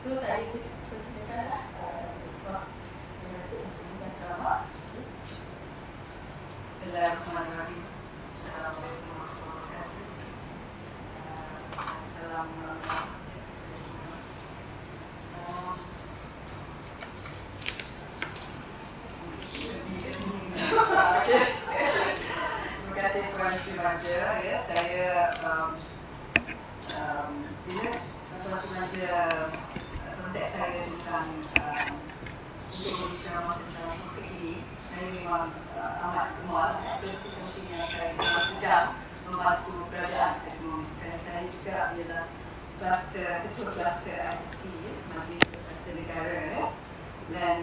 So saya persilakan Pak untuk memberikan ceramah. Bismillahirrahmanirrahim. Assalamualaikum warahmatullahi wabarakatuh. Assalamualaikum. Terima kasih Puan Sri Raja. Ya, saya bila Puan Sri Raja kontak saya tentang untuk berbicara tentang topik ini, saya memang amat gemar. Itu sesuatu yang saya sedang membantu kerajaan ekonomi. Kerana saya juga ialah ketua kluster ICT, Majlis Kluster Negara, dan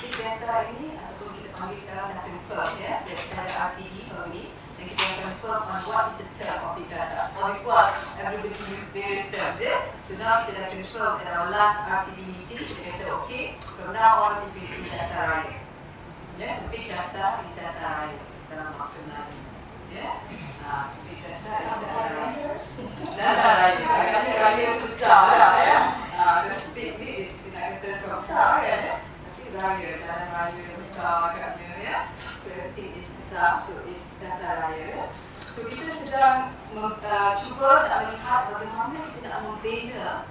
big data ini ataupun kita panggil sekarang dah confirm, ya, kita ada RTD tahun ini, dan kita akan confirm on what is the term of big data. On this one, everybody use various terms, ya. So now kita dah confirm at our last RTD meeting, kita kata okay, from now on is going to be data raya. Ya, so big data is data raya dalam maksud lain. Ya, big data is data raya. Data raya, agaknya raya itu besar lah, ya. Big ni kita nak kata terlalu besar, ya. Tapi raya, jalan raya besar agaknya, ya. So everything is besar, so it's data raya. So kita sedang cuba nak melihat bagaimana kita nak membina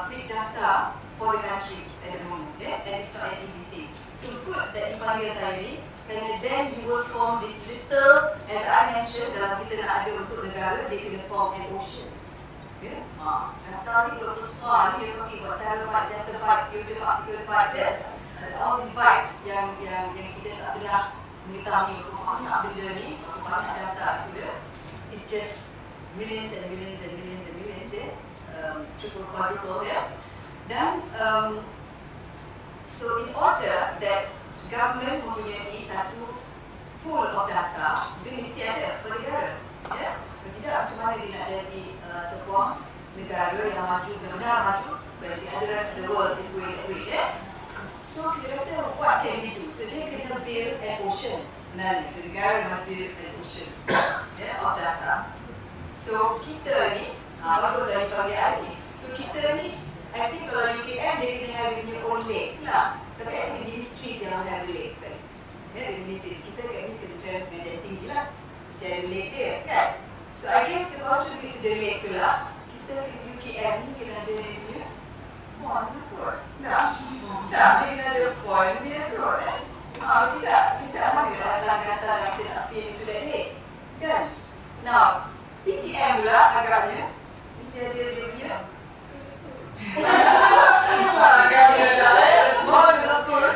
big data for the country at the moment, yeah? And it's not an easy thing. So good that dipanggil saya ni, kerana then you will form this little, as I mentioned, dalam kita nak ada untuk negara, dia kena form an ocean. Yeah? Data ni kalau besar ni, you're talking about terabytes, zettabytes, yottabytes, all these bytes yang kita tak pernah mengetahui banyak benda ni, banyak data tu, ya. It's just millions and millions and millions and millions, ya. Triple, quadruple, ya. Dan so in order that government mempunyai satu pool of data, dia mesti ada per negara, ya. Kalau tidak, macam mana dia nak jadi sebuah negara yang maju, benar-benar maju, but the other rest of the world is going that way, ya. So kita kata, what can we do? So dia kena build an ocean. Sebenarnya, the negara must build an ocean, yeah, of data. So kita ni, bagus dari panggilan ni. So kita ni, I think kalau UKM dia kena have punya own lake lah. Tapi I think ministries yang have the lake first. Ya, the ministries. Kita kat ni Kementerian Pendidikan Tinggi lah. Mesti ada lake dia, kan? So I guess to contribute to the lake pula, kita UKM ni kena ada dia punya pond kot. Tak, dia kena ada pond dia kot, eh? Tidak mana kata kita nak fill into that lake, kan? Now, PTM pula agaknya mesti ada dia punya agaknya ada small little pool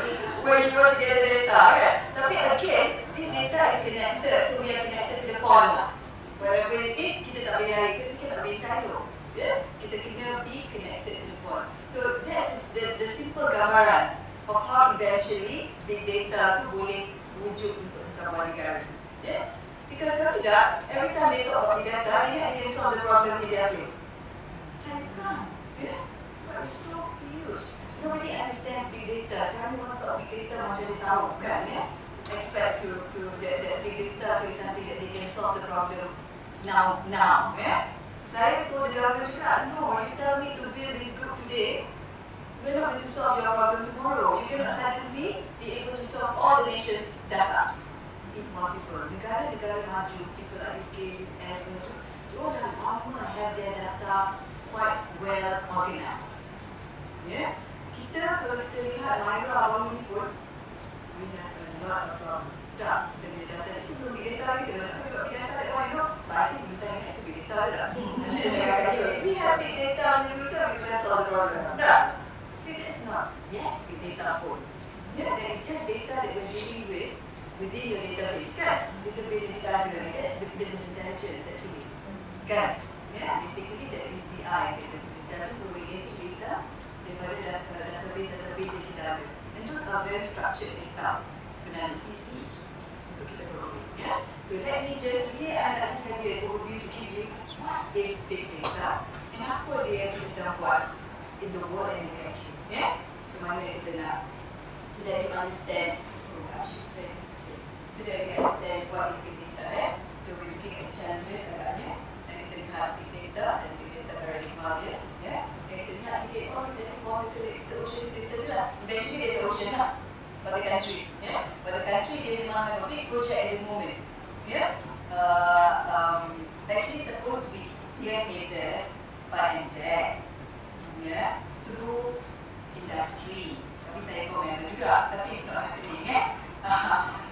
where you put together data, kan? Tapi again, this data is connected, so we are connected to the pond lah. Wherever it is, kita tak boleh lari, because kita tak boleh silo, yeah? Kita kena be connected to the pond. So that's the simple gambaran of how eventually big data tu boleh wujud untuk sesebuah negara. Yeah? Because kalau tidak, every time they talk about big data, they can solve the problem in their place. Can you can't? Yeah? Because it's so huge. Nobody understands big data. Sekarang ni orang talk big data macam dia tahu, kan? Yeah? Expect to that big data to is something that they can solve the problem now. Yeah? Saya told the government juga, no, you tell me to build this group today, we're not going to solve your problem tomorrow. You cannot suddenly be able to solve all the nation's data. Impossible. Negara-negara maju, people like UK, US, they all have lama have their data quite well organized. Yeah? Kita, kalau kita lihat Myra abang ini pun, we have a lot of problems. Tak, kita punya data itu belum big data lagi. Kita nak tengok big data that one, you know, but I think bisa ingat itu big data dah. We have big data, we can solve the problem. Tak. That's not yet big data pun. Yeah, there is just data that we're dealing with within your database, kan? Database yang kita ada ni, that's business intelligence actually, kan? Yeah, basically that is BI, business intelligence, where we're getting data daripada database yang kita ada. And those are very structured data, sebenarnya PC untuk kita peroleh. Yeah, so let me just, I nak just have you an overview to give you what is big data and apa dia yang kita sedang buat in the world and in the country. Yeah? Macam mana kita nak, so that you understand, so that we understand what is big data, so we're looking at the challenges agaknya, dan kita lihat big data dan big data paradigma dia, yeah? Dan kita for the country. For the country, they memang have a big project at the moment. Actually supposed to be spearheaded by NDEC through industry. Tapi saya komen juga, tapi it's not happening.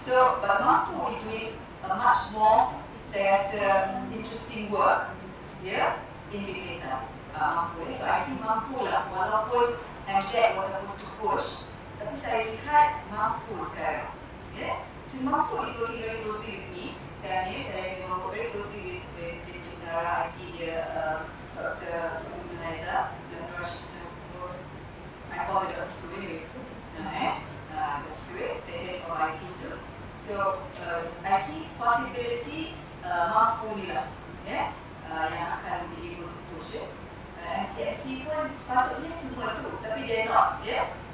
So, but Mampu is doing a much more, saya rasa, interesting work in big data. Mampu. So I see Mampu lah, walaupun NDEC was supposed to push, tapi saya lihat Mampu sekarang. So Mampu is working very closely with me. Saya memang work very closely with pengarah IT dia, Dr. Sunaiza. I call it Dr. Su anyway. Dr. Su, the head of IT too. So I see possibility Mampu ni lah, yang akan be able to push it. MCMC pun sepatutnya semua tu, tapi they're not.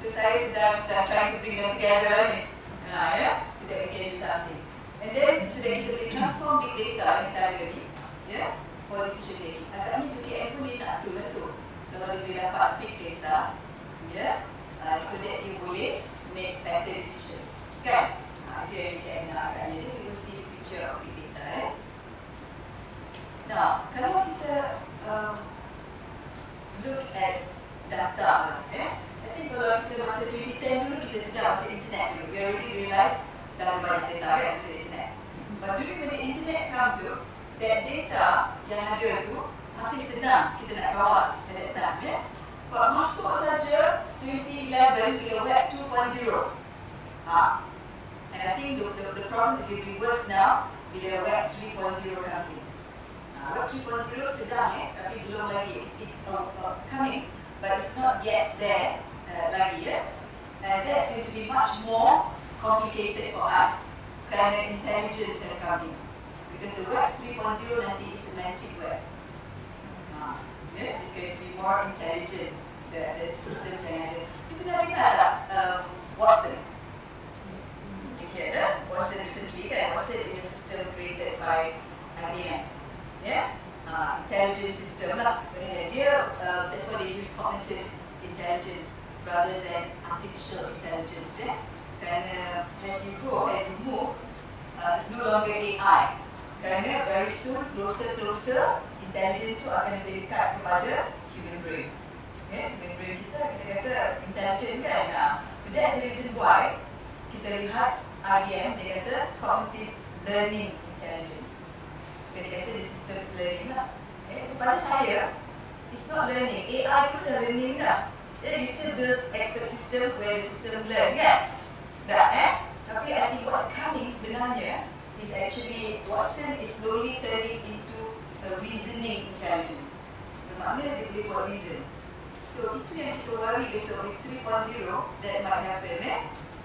So saya sedang trying to bring them together ni, so that we can do something. And then so that kita boleh transform big data yang kita ada ni, for decision making. Agaknya UKM pun dia nak betul-betul kalau dia boleh dapat big data, so that dia boleh make better decisions. Kan? Itu yang UKM nak agaknya. Then we will see the future of big data. Now, kalau kita look at data, I think kalau kita masa 2010 dulu kita sedar masa internet dulu, we already realise dah ada banyak data masa internet. But during when the internet come to, that data yang ada tu masih senang kita nak kawal at that time. But masuk saja 2011 bila web 2.0. And I think the problem is going to be worse now bila web 3.0 comes in. Web 3.0 sedang tapi belum lagi. It's coming, but it's not yet there lagi. And that's going to be much more complicated for us kerana intelligence yang coming. Because the web 3.0 nanti is semantic web. It's going to be more intelligent, the systems yang ada. You pernah dengar tak Watson? You hear that? Watson recently kan? Watson is a system created by IBM. Intelligence system lah. Dia, that's why they use cognitive intelligence rather than artificial intelligence. Kerana as you go, as you move, it's no longer AI. Kerana very soon, closer, intelligence tu akan lebih dekat kepada human brain. Human brain kita kata intelligent kan? So that's the reason why kita lihat IBM, dia kata cognitive learning intelligence. Dia kata the system is learning lah. Pada saya, it's not learning. AI pun dah learning dah. You still build expert systems where the system learn kan? Tapi I think what's coming sebenarnya is actually Watson is slowly turning into a reasoning intelligence. Bermakna dia boleh buat reason. So itu yang kita worry besok with 3.0 that might happen.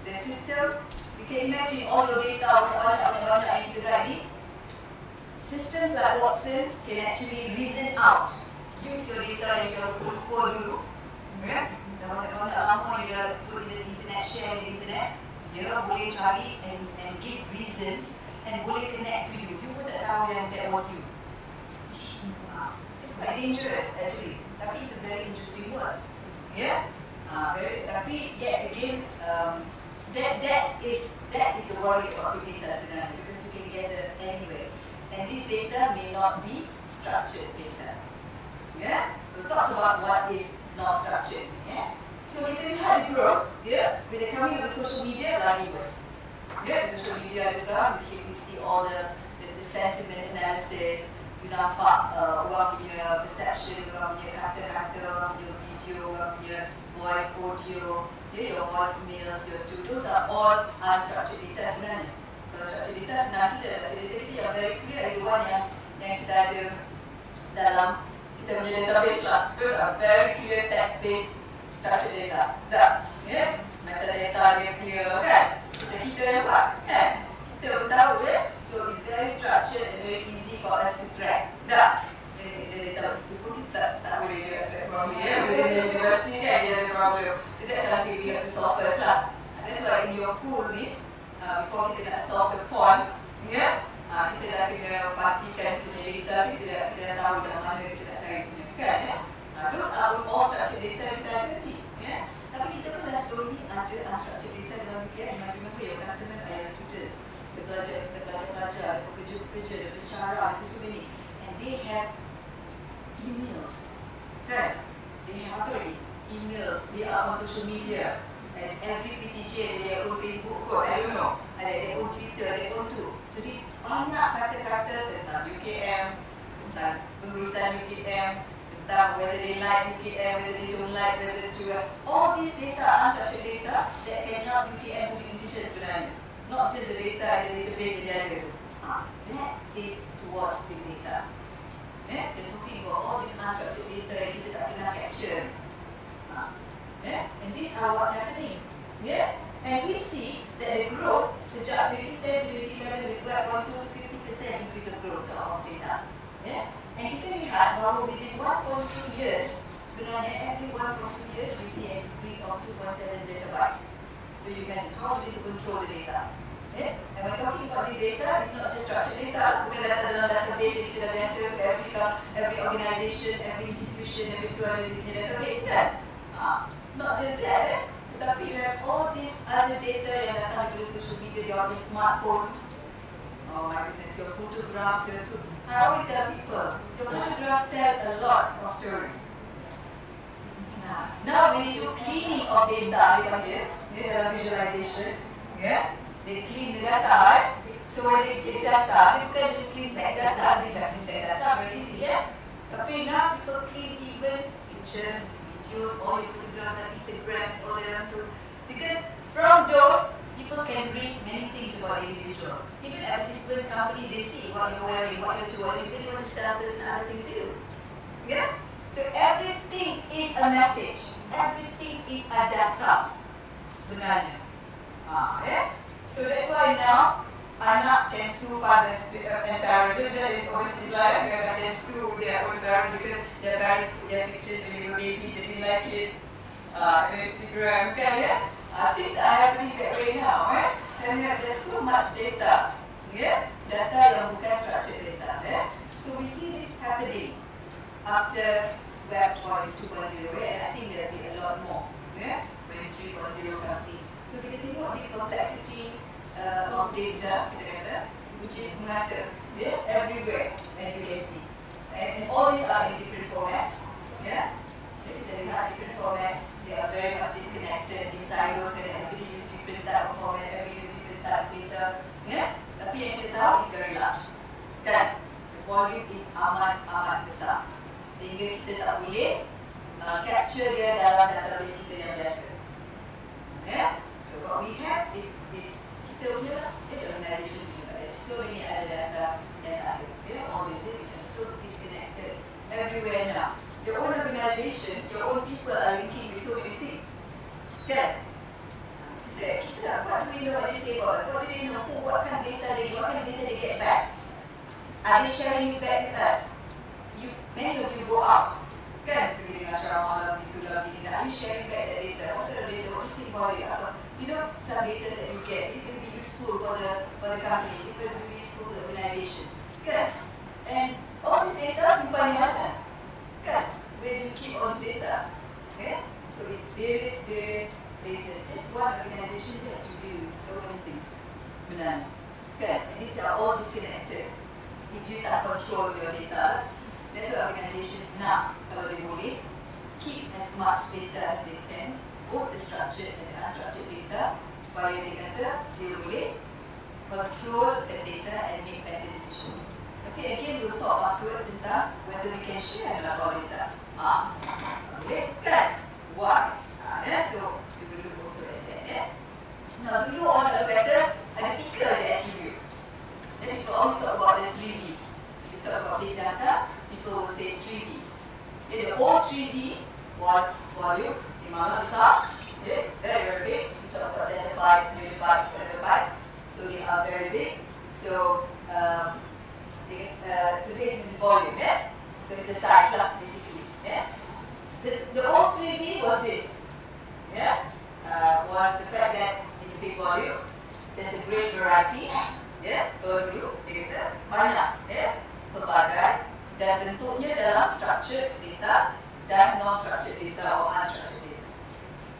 The system, you can imagine all your data, banyak yang kita write ni. Systems like Watson can actually reason out. Use your data yang you lupa dulu. Dah banyak-banyak lama you dah put in the internet, share the internet. Dia boleh cari and give reasons and boleh connect to you. You pun tak tahu yang that was you. It's quite dangerous actually. Tapi it's a very interesting word. Tapi yet again, that is the worry about big data sebenarnya, because you can gather anywhere. And this data may not be structured data. We'll talk about what is not structured. So kita lihat growth, with the coming of the social media, lagi worse. Social media ada sekarang, we see all the sentiment analysis, you nampak orang punya perception, orang punya kata-kata, orang punya video, orang punya voice audio, your voice mails, your those are all unstructured data sebenarnya. Kalau structured data senang kita, structured data kita yang very clear ada one yang kita ada dalam kita punya database lah. Those are very clear text-based structured data. Metadata dia clear kan? Kita yang buat kan? Kita pun tahu so it's very structured and very easy for us to track. Data itu pun kita tak boleh juga track properly. Bila university kan dia ada problem. So that's something we have to solve first lah. That's why in your pool ni, before kita nak solve the point, kita dah kena pastikan kita punya data, kita dah tahu dari mana kita nak cari punya kan. Those are all structured data kita ada ni. Tapi kita pun dah slowly ada unstructured data dalam UKM. media. And every PTJ ada their own Facebook kot, I don't know. Ada their own Twitter, their own tu. So this banyak kata-kata tentang UKM, tentang pengurusan UKM, tentang whether they like UKM, whether they don't like, whether to all these data, unstructured data that can help UKM to make decisions sebenarnya. Not just the data, the database yang dia ada tu. That is towards big data. We're talking about all these unstructured data yang kita tak pernah capture. And this is what's happening. And we see that the growth sejak 2010 to 2011 we got 1 to 50% increase of growth of data. And kita lihat bahawa within 1.2 years, sebenarnya every 1.2 years we see an increase of 2.7 zettabytes. So you imagine how do we control the data? And when talking about this data, it's not just structured data. Bukan data dalam database yang kita dah biasa. Every organisation, every institution, every tu ada punya database kan? Not just that, tetapi you have all these other data yang datang dari social media, your smartphones. Oh my goodness, your photographs, your too. I always tell people, your photograph tell a lot of stories. Now when you do cleaning of data, dalam visualization, they clean the data. So when they clean data, they bukan just clean text data, they clean text data very easy, Tapi now people clean even pictures, videos, all your photographs on Instagram, all they want to. Because from those, people can read many things about the individual. Even advertisement companies, they see what you're wearing, what you're doing, because you want to sell certain other things to you. So everything is a message. Everything is a data. Sebenarnya. So that's why now, anak can sue fathers and parents. So that is overseas like they can sue their own parents because their parents put their pictures when they were babies, they didn't like it. Instagram, things are happening that way now, And there's so much data, Data yang bukan structured data, So we see this happening after Web 2.0, and I think there'll be a lot more, when 3.0 comes in. So kita tengok this complexity of data, kita kata, which is matter, everywhere, as you can see. And all these are in different formats, Kita lihat different formats, they are very much disconnected in silos, and everybody use different type of format, everybody use different type of data, Tapi yang kita tahu is very large, The volume is amat besar, sehingga kita tak boleh capture dia dalam database kita yang biasa. So what we have is kita punya organisation juga. There's so many other data and other, all these which are so disconnected everywhere now. Your own organisation, your own people are linking with so many things. Kita, what do we know what they say about us? What do they know? What kind of data they get back? Are they sharing it back with us? Many of you go out, pergi dengan asyara malam, are you sharing back that data? What sort of data? What do you think about it? Some data that you get, is it going to be useful for the company? Is it going to be useful to the organisation? And all this data simpan di mana? Where do you keep all this data? So it's various places. Just one organisation that you deal with so many things. Sebenarnya. And these are all disconnected. If you tak control your data, that's what organizations nak, kalau dia boleh, keep as much data as they can, both the structured and the unstructured data, supaya dia kata dia boleh control the data and make better decisions. Okay, again we'll talk afterwards tentang whether we can share our data. Boleh kan? Why? So we will look also at that. Now dulu orang selalu kata ada 3 je attribute. Then people always talk about the 3 V's. If you talk about big data, people will say 3 V's. The old 3D was volume, dimana besar, it's very big. We talk about zettabytes, megabytes, petabytes, so they are very big. So this is volume, So it's the size lah, basically, The old 3D was this, was the fact that it's a big volume. There's a great variety, dulu dia kata banyak, pelbagai dan bentuknya dalam structured data dan non-structured data or unstructured data.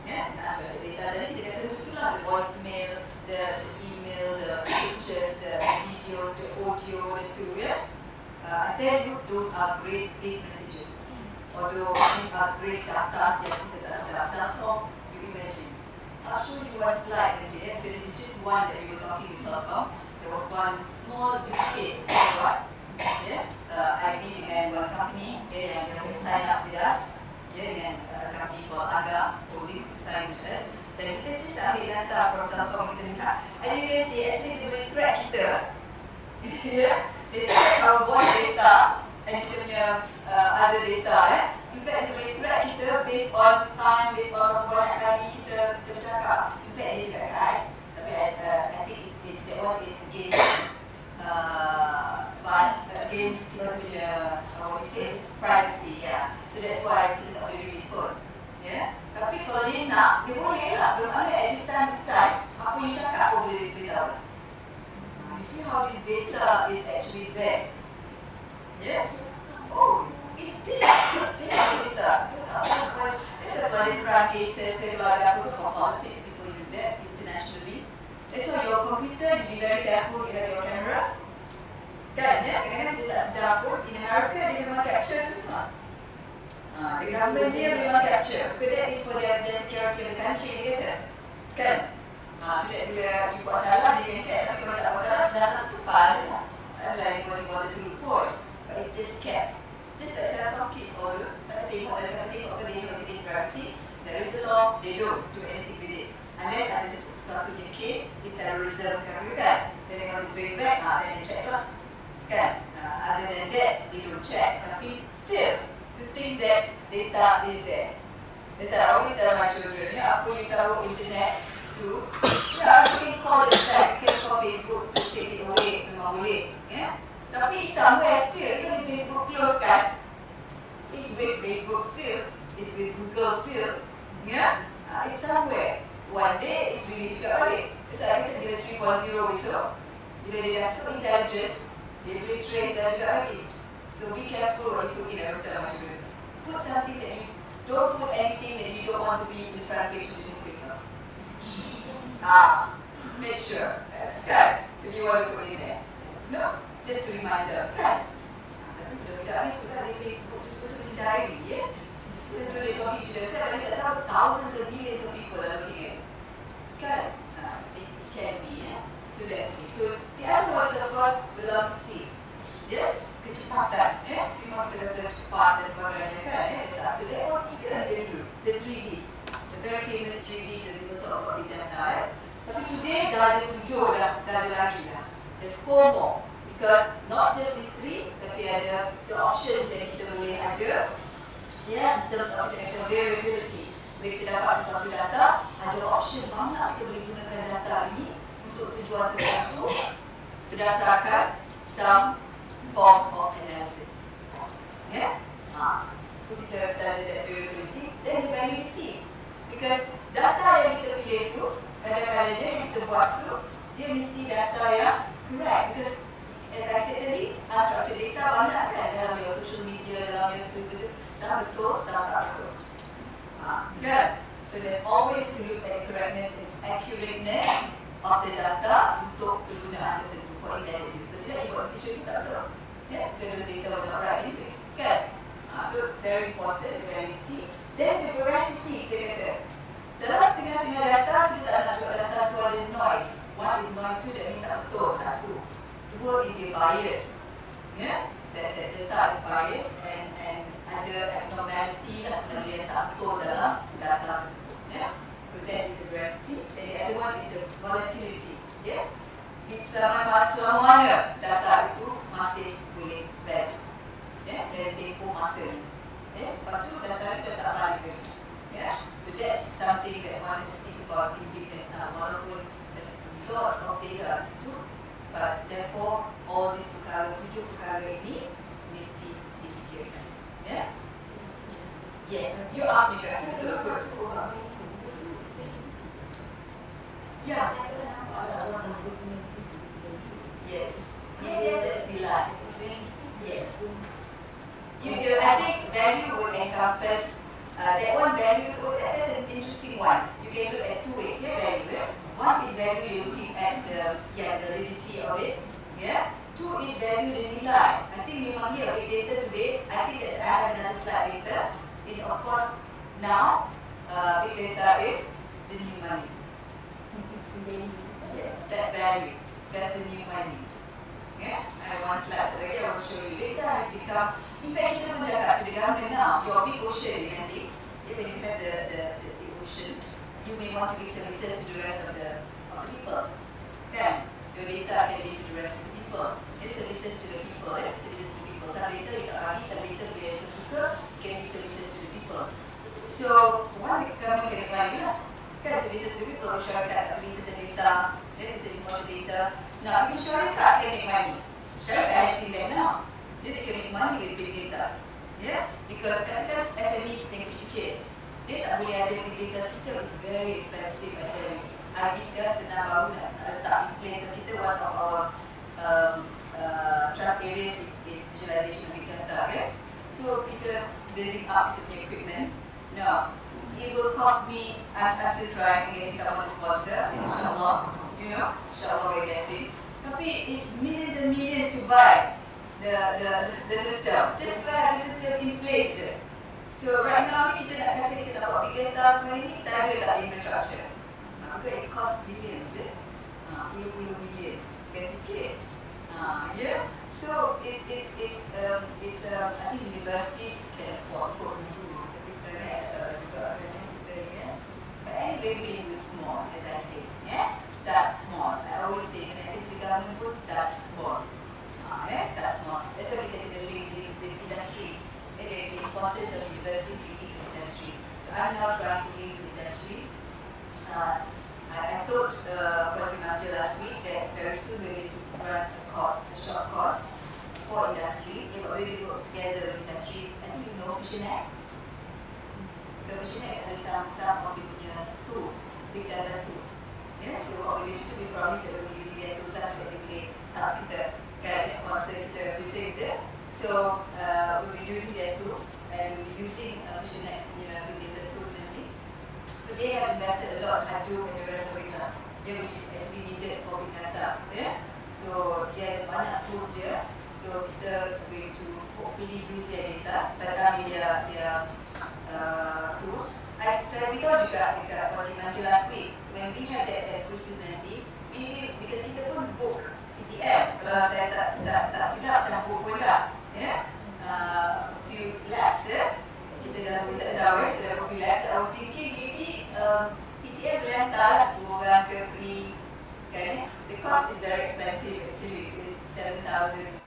Unstructured data tadi kita kata itulah the voicemail, the email, the pictures, the videos, the audio, the two, I tell you, those are great big messages. Although these are great data yang kita tak sedap. Somehow you imagine I'll show you one slide again, because this is just one that we were talking with Solcom. There was one small use case, IB dengan one company yang sign up with us, dengan company called Aga Holdings sign with us. Dan kita just ambil data from Solcom, kita lihat. And you can see, actually dia boleh track kita. Dia track our voice data and kita punya other data. In fact, dia boleh track kita based on time, based on berapa banyak kali kita bercakap. In fact, dia cakap kat I, tapi I think it's that one is against against kita punya what we say, privacy, so that's why kita tak boleh release pun. Tapi kalau dia nak, dia boleh lah. Bermakna at this time, apa you cakap pun boleh tahu. You see how this data is actually there. Oh, it's there data. There's a lot of crime cases, there's a lot of politics, people use that internationally. And so your computer, you be very careful, you have your camera. Kan, kadang-kadang kita tak sedar pun, in America dia memang capture tu semua. The government dia memang capture, because that is for the security of the country, dia kata. Kan? So that bila you buat salah, dia can catch, tapi kalau tak buat salah, data super je lah. Adalah yang boleh bother to report, but it's just kept. Just like Selcom keep all those, tak tengok, ke dia masih case privacy, there is the law, they don't do anything with it. Unless ada sesuatu punya case, if terrorism kan, then they want to trace back, then they check lah. Kan? Other than that, they don't check. Tapi still, to think that data is there. That's why I always tell my children, apa you tahu internet tu, you can call them back, you can call Facebook to take it away, memang boleh. Tapi somewhere still, even if Facebook close kan, it's with Facebook still, it's with Google still. It's somewhere. One day, it's released juga balik. That's why kita bila 3.0 besok, bila dia dah so intelligent, dia boleh trace dan juga lagi. So be careful what you put in. I always tell my children, put something that you don't put anything that you don't want to be in the front page of the newspaper. Make sure, kan? If you want to put in there. No, just to remind them, kan? Tapi budak-budak ni pun ada Facebook, just put it in diary, So they talking to themselves, and they tahu thousands and millions of people are looking at it. Kan? It can be, So that's okay. So the other one is of course velocity. Kecepatan. Memang kita kata cepat dan sebagainya kan. So that was tiga dia dulu. The 3Vs. The very famous 3Vs yang kita talk about big data. Tapi today dah ada 7 dah ada lagi dah. There's 4 more. Because not just these 3, tapi ada the options yang kita boleh ada. In terms of kita kata variability. Bila kita dapat sesuatu data, ada option banyak kita boleh gunakan data ini untuk tujuan tertentu berdasarkan some form of analysis. So kita ada that variability, then the validity. Because data yang kita pilih tu, kadang-kadang yang kita buat tu, dia mesti data yang correct. Because as I said tadi, unstructured data banyak kan dalam your social media, dalam yang tu-tu-tu. Some betul, some tak betul. Kan? So there's always to look at the correctness and accurateness of the data untuk kegunaan tertentu for intended use. Kalau tidak, you buat decision you tak betul. Kalau data was not right anyway. Kan? So it's very important, the validity. Then the veracity, kita kata. Dalam tengah-tengah data, kita tak nak juga data tu ada noise. One is noise tu that means tak betul, satu. Dua is dia bias. That data is biased and ada abnormality lah, ada yang tak betul dalam data tersebut. So that is the veracity. And the other one is the volatility. It's selama mana data itu masih boleh valid. Dari tempoh masa ni. Lepas tu data itu dah tak valid lagi. So that's something that one has to think about in big data. Walaupun there's a lot of data situ, but therefore all these perkara, 7 perkara ini mesti difikirkan. Yes, you ask me question. Yes, that's the line. Yes. I think value would encompass that one value. That's an interesting one. You can look at 2 ways. Value. One is value you're looking at the validity of it. 2 is value the nilai. I think memang here big data today. I think I have another slide later. Is of course now big data is the new money. value. Yes, that value. That's the new money. Yeah, I have one slide. So again, I will show you. Data has become, in fact, kita pun cakap to the government now, your big ocean, nanti, when you have the ocean, you may want to give services to the rest of the people. Kan? Your data can be to the rest of the people. Yes, services to the people. Services to the people. Some data you tak bagi, some data bila terbuka, can be services to the people. So, one, the government can make money lah. Kan, services to the people, masyarakat tak beli certain data, certain important data. Now, if masyarakat can make money, masyarakat has seen them now. They can make money with big data. Yeah? Because katakan SMEs yang kecil-kecil, dia tak boleh ada big data system, is very expensive. Habis sekarang senang baru nak letak in place. So, kita one of our trust areas is visualization of big data. Yeah? So, kita building up kita punya equipment. Now, it will cost me, I'm still trying getting someone to sponsor, inshallah, inshallah we're getting. Tapi it's millions and millions to buy the system, just to have the system in place je. So right now ni kita nak kata kita nak buat big data semua ni, kita ada tak infrastructure. Maka it cost millions puluh-puluh million, bukan sikit. Yeah, so it's I think universities can afford tapi sekarang juga kita ni but anyway we can do it small, as I say. Yeah, start small. I always say when I say to the government pun start small. Start small. That's why kita kena link with industry. The importance of universities linking with industry. So I'm now trying to link with industry. I told President Manager last week that very soon we're going to run a short course for industry. But we will work together with industry. I think you know Fusion X. Fusion X ada some of the punya tools, big data tools. Yeah, so what we're going to do, we promise that we'll be using their tools lah supaya boleh help kita guide sponsor kita a few things. So we'll be using their tools and we'll be using Fusion X punya big data tools nanti. So they have invested a lot in Hadoop and the rest of it lah, which is actually needed for big data. Yeah? So dia ada banyak tools dia. So kita going to hopefully use their data, their tools. Saya beritahu juga dekat President last week, when we have that courses nanti, because kita pun book PTM, kalau saya tak silap dalam book pun tak, few labs, kita dah tahu, kita dah book few labs. I was thinking maybe PTM boleh hantar 2 orang ke free, kan? The cost is very expensive actually, it is 7,000